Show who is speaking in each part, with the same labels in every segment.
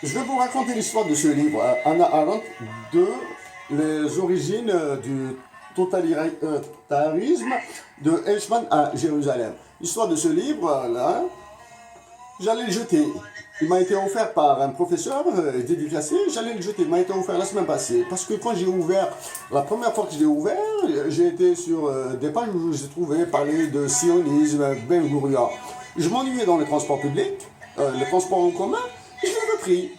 Speaker 1: Je vais vous raconter l'histoire de ce livre, Hannah Arendt, de les origines du totalitarisme de Eichmann à Jérusalem. L'histoire de ce livre-là, j'allais le jeter. Il m'a été offert par un professeur dédicacé, j'allais le jeter. Il m'a été offert la semaine passée. Parce que quand j'ai ouvert, la première fois que je l'ai ouvert, j'ai été sur des pages où j'ai trouvé parler de sionisme, Ben Gurion. Je m'ennuyais dans les transports publics, les transports en commun, et je l'ai repris.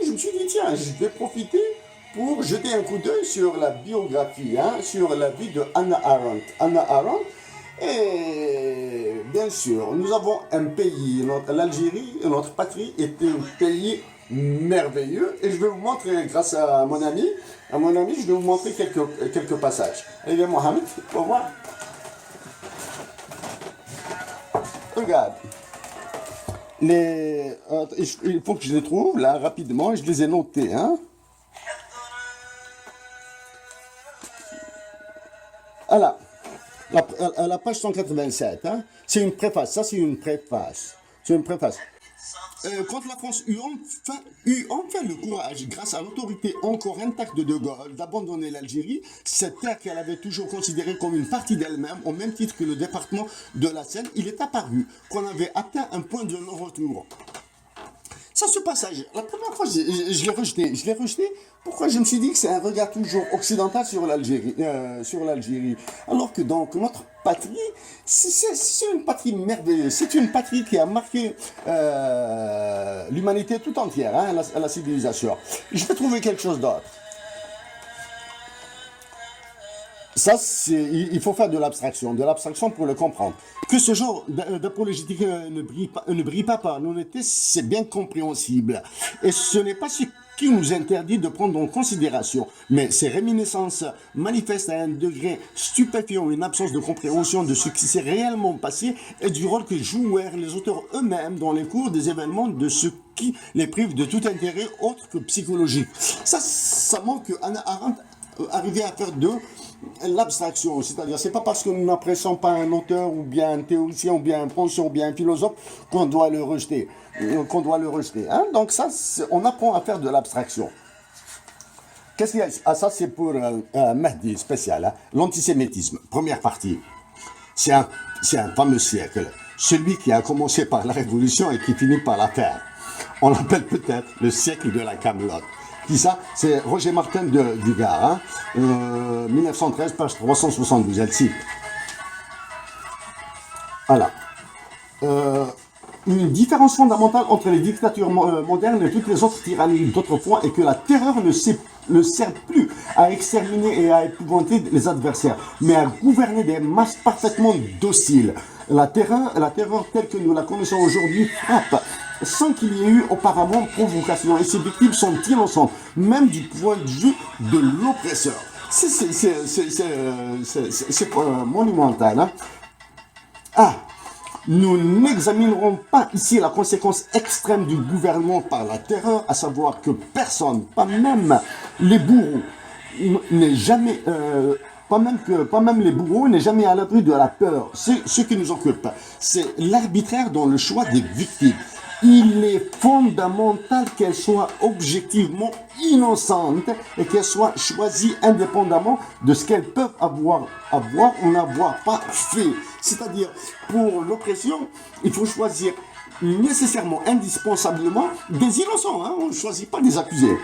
Speaker 1: Je me suis dit, tiens, je vais profiter pour jeter un coup d'œil sur la biographie, sur la vie de Hannah Arendt. Hannah Arendt, et bien sûr, nous avons un pays, l'Algérie, notre patrie est un pays merveilleux. Et je vais vous montrer, grâce à mon ami, je vais vous montrer quelques passages. Allez, viens, Mohamed, au revoir. Regarde. Il faut que je les trouve là rapidement, je les ai notés. Voilà, la page 187, c'est une préface, ça c'est une préface. Quand la France eut enfin le courage, grâce à l'autorité encore intacte de Gaulle, d'abandonner l'Algérie, cette terre qu'elle avait toujours considérée comme une partie d'elle-même, au même titre que le département de la Seine, il est apparu qu'on avait atteint un point de non-retour. Ça, ce passage, la première fois, je l'ai rejeté. Pourquoi? Je me suis dit que c'est un regard toujours occidental sur l'Algérie. Alors que donc, notre patrie, c'est une patrie merveilleuse. C'est une patrie qui a marqué l'humanité tout entière, la civilisation. Je vais trouver quelque chose d'autre. Ça, il faut faire de l'abstraction pour le comprendre. Que ce genre d'apologétique ne brille pas par l'honnêteté, c'est bien compréhensible. Et ce n'est pas ce qui nous interdit de prendre en considération, mais ces réminiscences manifestent à un degré stupéfiant une absence de compréhension de ce qui s'est réellement passé et du rôle que jouèrent les auteurs eux-mêmes dans les cours des événements, de ce qui les prive de tout intérêt autre que psychologique. Ça manque que Hannah Arendt arriver à faire de l'abstraction, c'est-à-dire c'est pas parce que nous n'apprécions pas un auteur ou bien un théoricien ou bien un penseur ou bien un philosophe qu'on doit le rejeter, Donc ça, on apprend à faire de l'abstraction. Qu'est-ce qu'il y a? Ah, ça c'est pour Mehdi spécial, l'antisémitisme, première partie. C'est un fameux siècle, celui qui a commencé par la révolution et qui finit par la terre. On l'appelle peut-être le siècle de la Camelote. Qui ça? C'est Roger Martin du Gard, 1913, page 372, elle cite. Voilà. Une différence fondamentale entre les dictatures modernes et toutes les autres tyrannies d'autrefois est que la terreur ne sert plus à exterminer et à épouvanter les adversaires, mais à gouverner des masses parfaitement dociles. La terreur telle que nous la connaissons aujourd'hui frappe sans qu'il y ait eu auparavant provocation, et ses victimes sont innocentes, même du point de vue de l'oppresseur. C'est monumental. Nous n'examinerons pas ici la conséquence extrême du gouvernement par la terreur, à savoir que personne, pas même les bourreaux, n'est jamais... pas même les bourreaux n'est jamais à l'abri de la peur. C'est ce qui nous occupe. C'est l'arbitraire dans le choix des victimes. Il est fondamental qu'elles soient objectivement innocentes et qu'elles soient choisies indépendamment de ce qu'elles peuvent avoir ou n'avoir pas fait. C'est-à-dire, pour l'oppression, il faut choisir nécessairement, indispensablement, des innocents. On ne choisit pas des accusés.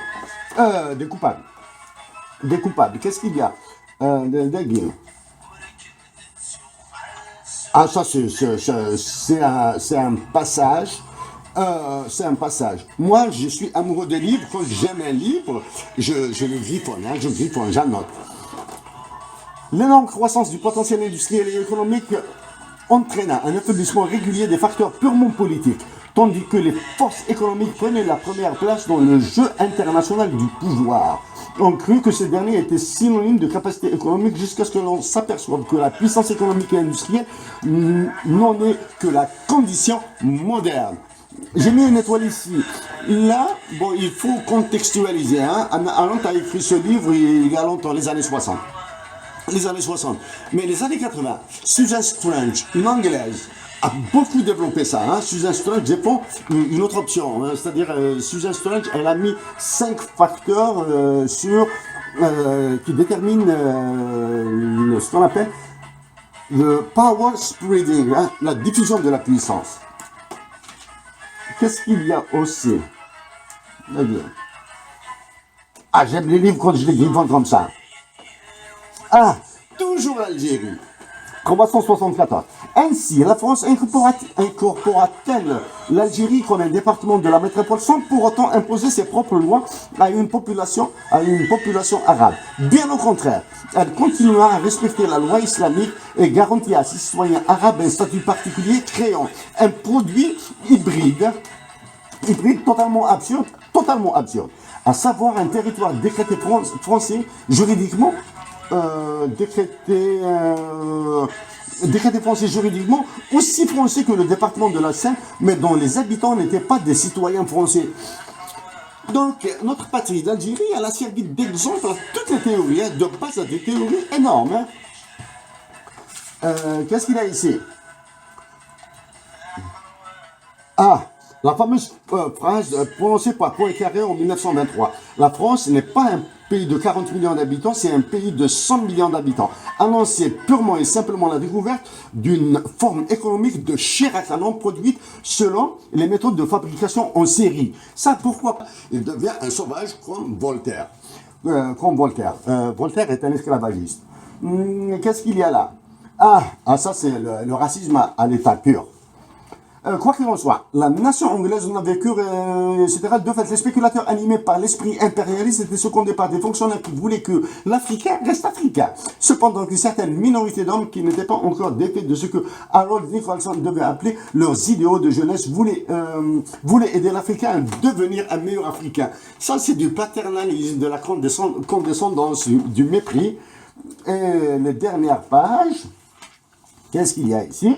Speaker 1: Des coupables. Qu'est-ce qu'il y a? Ah, ça, c'est un passage. Moi, je suis amoureux des livres. Quand j'aime un livre, je le griffonne, j'annote. L'énorme croissance du potentiel industriel et économique entraîna un affaiblissement régulier des facteurs purement politiques, tandis que les forces économiques prenaient la première place dans le jeu international du pouvoir. On crut que ces derniers étaient synonymes de capacité économique jusqu'à ce que l'on s'aperçoive que la puissance économique et industrielle n'en est que la condition moderne. J'ai mis une étoile ici. Là, bon, il faut contextualiser. Hannah Arendt a écrit ce livre il y a longtemps, les années 60. Mais les années 80, Susan Strange, une anglaise, a beaucoup développé ça. Hein. Susan Sturridge défend une autre option. Hein. C'est-à-dire, Susan Sturridge, elle a mis 5 facteurs qui déterminent ce qu'on appelle le power spreading, hein, la diffusion de la puissance. Qu'est-ce qu'il y a aussi? Ah, j'aime les livres quand je les griffons comme ça. Ah, toujours l'Algérie. 374. Ainsi, la France incorpora-t-elle l'Algérie comme un département de la métropole sans pour autant imposer ses propres lois à une population arabe. Bien au contraire, elle continuera à respecter la loi islamique et garantit à ses citoyens arabes un statut particulier, créant un produit hybride totalement absurde, à savoir un territoire décrété français juridiquement, décrété français juridiquement, aussi français que le département de la Seine, mais dont les habitants n'étaient pas des citoyens français. Donc, notre patrie d'Algérie, elle a servi d'exemple à toutes les théories, hein, de base à des théories énormes. Hein. Qu'est-ce qu'il y a ici? Ah, la fameuse phrase prononcée par Poincaré en 1923. La France n'est pas un pays de 40 millions d'habitants, c'est un pays de 100 millions d'habitants. Annoncer purement et simplement la découverte d'une forme économique de chair à canon produite selon les méthodes de fabrication en série. Ça, pourquoi pas? Il devient un sauvage comme Voltaire. Voltaire est un esclavagiste. Qu'est-ce qu'il y a là? Ça c'est le racisme à l'état pur. Quoi qu'il en soit, la nation anglaise en a vécu, etc. De fait, les spéculateurs animés par l'esprit impérialiste étaient secondés par des fonctionnaires qui voulaient que l'Africain reste africain. Cependant, que certaines minorités d'hommes qui n'étaient pas encore défaits de ce que Harold Nicholson devait appeler leurs idéaux de jeunesse voulaient aider l'Africain à devenir un meilleur Africain. Ça, c'est du paternalisme, de la condescendance, du mépris. Et les dernières pages, qu'est-ce qu'il y a ici?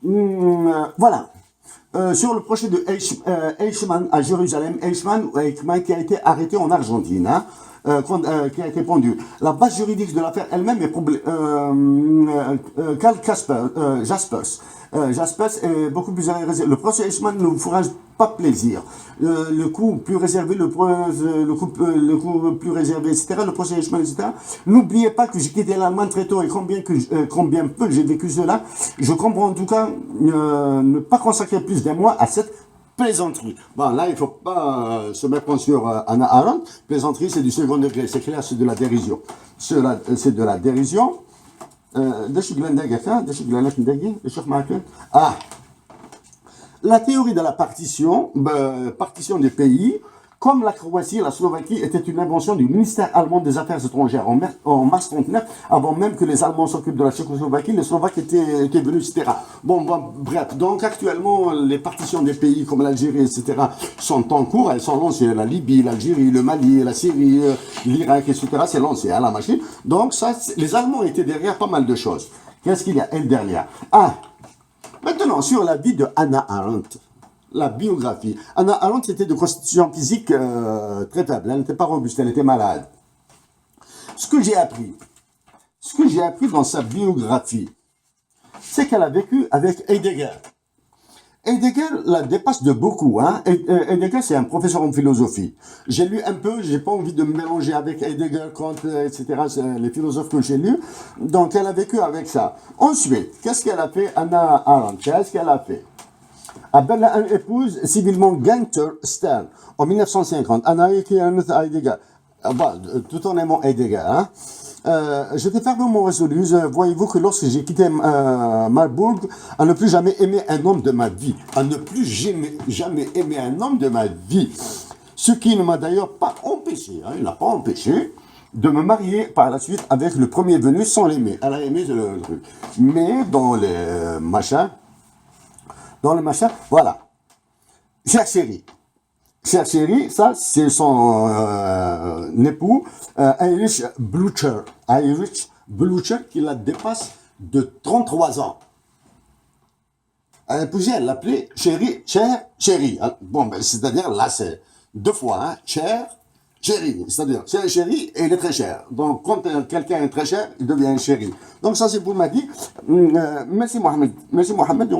Speaker 1: Voilà. Sur le procès de Eichmann à Jérusalem, Eichmann qui a été arrêté en Argentine, hein, qui a été pendu. La base juridique de l'affaire elle-même est Karl Jaspers. Jaspers est beaucoup plus réservé. Le procès Eichmann ne vous fera pas plaisir. Le coup plus réservé, le coup plus réservé, etc. Le procès Eichmann, etc. N'oubliez pas que j'ai quitté l'Allemagne très tôt et combien peu j'ai vécu cela. Je comprends en tout cas ne pas consacrer plus d'un mois à cette plaisanterie. Bon, là, il ne faut pas se mettre sur Hannah Arendt. Plaisanterie, c'est du second degré. C'est clair, c'est de la dérision. C'est de la dérision. La théorie de la partition des pays, comme la Croatie et la Slovaquie, était une invention du ministère allemand des Affaires étrangères en mars 1939, avant même que les Allemands s'occupent de la Tchécoslovaquie, les Slovaques étaient venus, etc. Bon, bref, donc actuellement, les partitions des pays comme l'Algérie, etc., sont en cours, elles sont lancées, la Libye, l'Algérie, le Mali, la Syrie, l'Irak, etc., c'est lancé à la machine. Donc ça, les Allemands étaient derrière pas mal de choses. Qu'est-ce qu'il y a, elle, derrière? Maintenant, sur la vie de Hannah Arendt, la biographie. Hannah Arendt était de constitution physique très faible, elle n'était pas robuste, elle était malade. Ce que j'ai appris dans sa biographie, c'est qu'elle a vécu avec Heidegger. Heidegger la dépasse de beaucoup. Hein. Heidegger, c'est un professeur en philosophie. J'ai lu un peu, j'ai pas envie de me mélanger avec Heidegger, Kant, etc., les philosophes que j'ai lus. Donc, elle a vécu avec ça. Ensuite, qu'est-ce qu'elle a fait, Hannah Arendt? Qu'est-ce qu'elle a fait? Elle épouse civilement Gunther Stern en 1950. Anna Heidegger. Tout en aimant Heidegger. Hein. J'étais fermement résolu, voyez-vous, que lorsque j'ai quitté Marburg, à ne plus jamais aimer un homme de ma vie. À ne plus jamais aimer un homme de ma vie. Ce qui ne m'a d'ailleurs pas empêché, hein, il n'a pas empêché de me marier par la suite avec le premier venu sans l'aimer. Elle a aimé le truc. Mais dans les machins, voilà. Chère chérie, ça, c'est son époux, Heinrich Blücher. Heinrich Blücher, qui la dépasse de 33 ans. Elle a épousé, elle l'appelait chérie, chère, chérie. Bon, ben, c'est-à-dire, là, c'est deux fois, hein, chère, Chéri, c'est-à-dire, c'est un chéri et il est très cher. Donc, quand quelqu'un est très cher, il devient un chéri. Donc, ça, c'est pour m'a dit. Merci Mohamed. Merci Mohamed.